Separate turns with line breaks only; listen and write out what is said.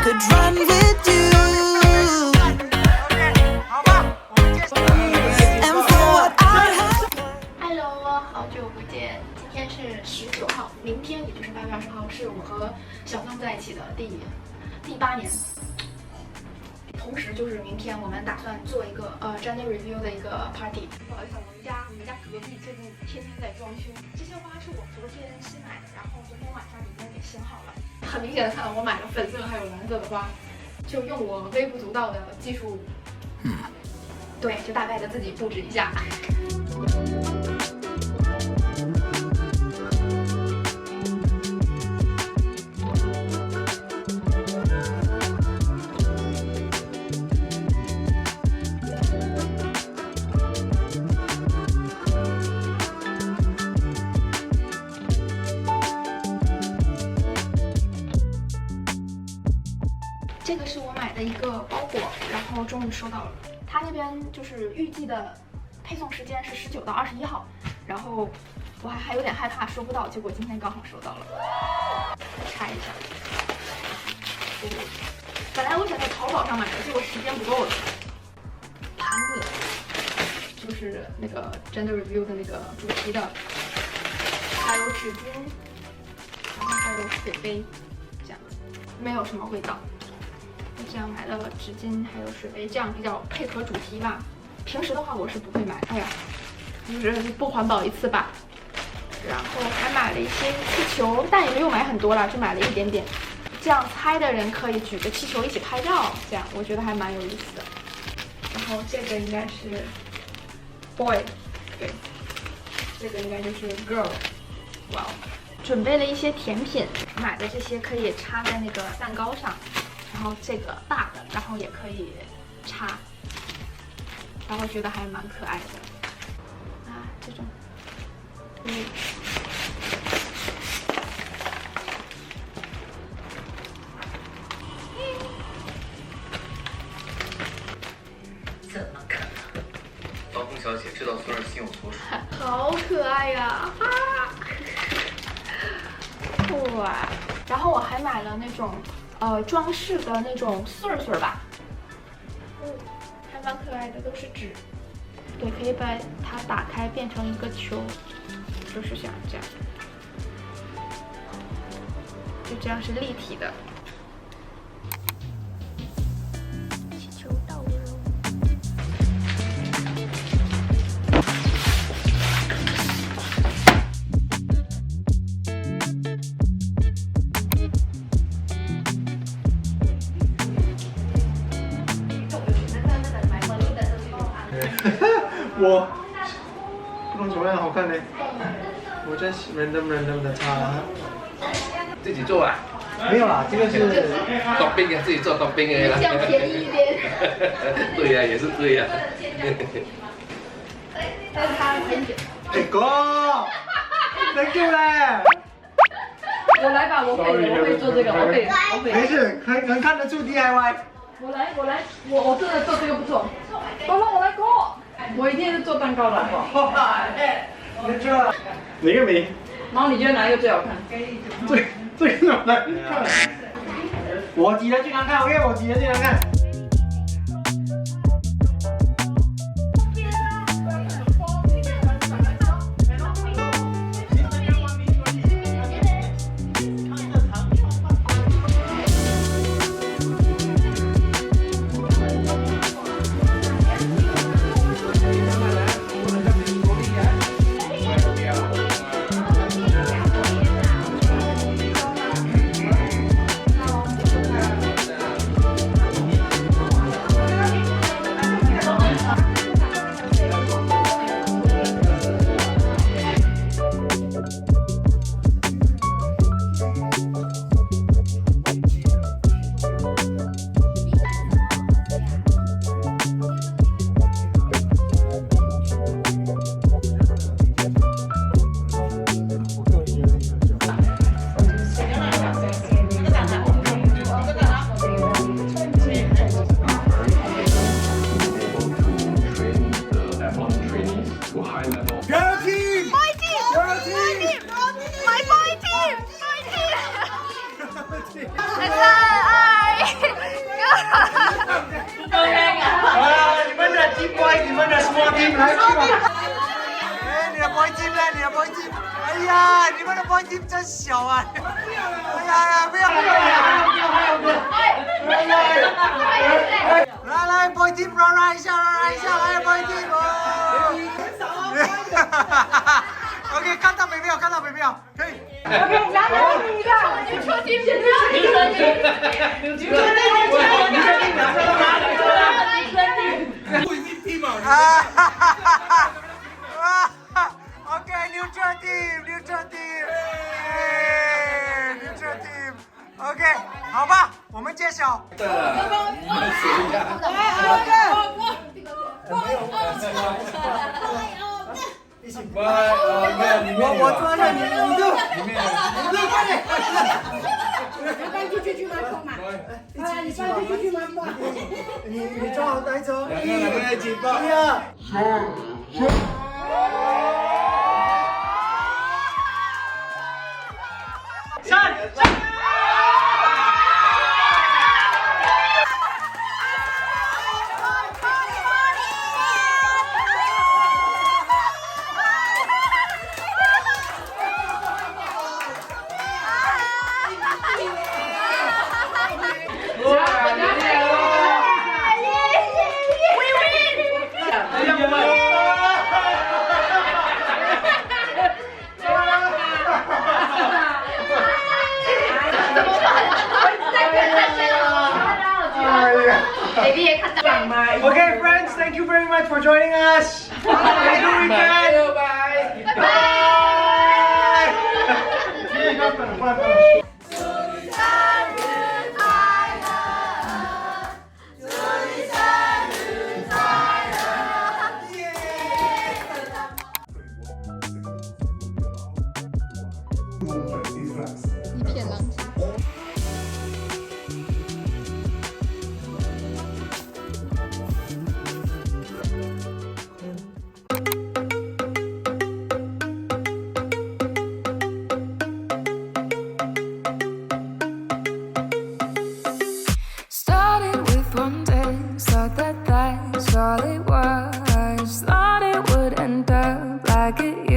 could run with you. And for what I have.
Hello， 好久不见。今天是19号，明天也就是8月20号，是我和小曾在一起的第8年。同时就是明天我们打算做一个gender review 的一个 party。不好意思，我们家隔壁最近天天在装修，这些花是我昨天新买的，然后昨天晚上已经给醒好了。很明显的看到我买了粉色还有蓝色的花，就用我微不足道的技术，对，就大概的自己布置一下。这个是我买的一个包裹，然后终于收到了。它那边就是预计的配送时间是19到21号，然后我还有点害怕收不到，结果今天刚好收到了。拆一下，本来我想在淘宝上买的，结果时间不够了。盘子就是那个 gender review 的那个主题的，还有纸巾，然后还有水杯，这样没有什么味道。这样买的纸巾还有水杯，这样比较配合主题吧。平时的话我是不会买，哎呀，就是不环保一次吧。然后还买了一些气球，但也没有买很多啦，就买了一点点。这样猜的人可以举着气球一起拍照，这样我觉得还蛮有意思的。然后这个应该是 boy， 对，这个应该就是 girl， 哇，准备了一些甜品，买的这些可以插在那个蛋糕上。然后这个大的，然后也可以插，然后觉得还蛮可爱的啊，这种，
怎么可能？劳工小姐知道孙儿心有所属，
好可爱呀！哇，然后我还买了那种。装饰的那种穗穗吧，还蛮可爱的，都是纸，对，可以把它打开变成一个球，就是像这样，就这样是立体的。气球到了。
我不懂怎么样好看呢？我在 random 的擦，
自己做啊？
没有啦，这个是
当兵啊，自己做当兵的啦。
这样便宜一点。
对呀，也是对呀。
但是它很远。
哎哥，thank you 嘞。
我来吧，我会做这个，我会。
没事，能看得出 DIY。
我来，我真的做这个不错。爸爸，我来哥，我一定是做蛋糕的，好不好？
哪个美？
然后你觉得哪一个最好看？
这个怎么来？我挤的最难看 ，OK， 我挤的最难看。来去吧。哎，你的玻璃镜呢？你的玻璃镜？哎呀，你们的玻璃镜真小啊！哎呀，不要！来，玻璃镜让一下，来玻璃镜哦。OK， 看到没有？可以。
OK， 拿到你的，你说听不听？你说听。
OK，neutral team。OK， 好吧，我们揭晓。我坐着，你就快点。
要搬出去吗？扣嘛。你搬出去吗？
你抓好带走。两个一起抱。上。Okay, friends, thank you very much for joining us. Have a good weekend. Bye.
Started with one day, thought that that's all it was. Thought it would end up like it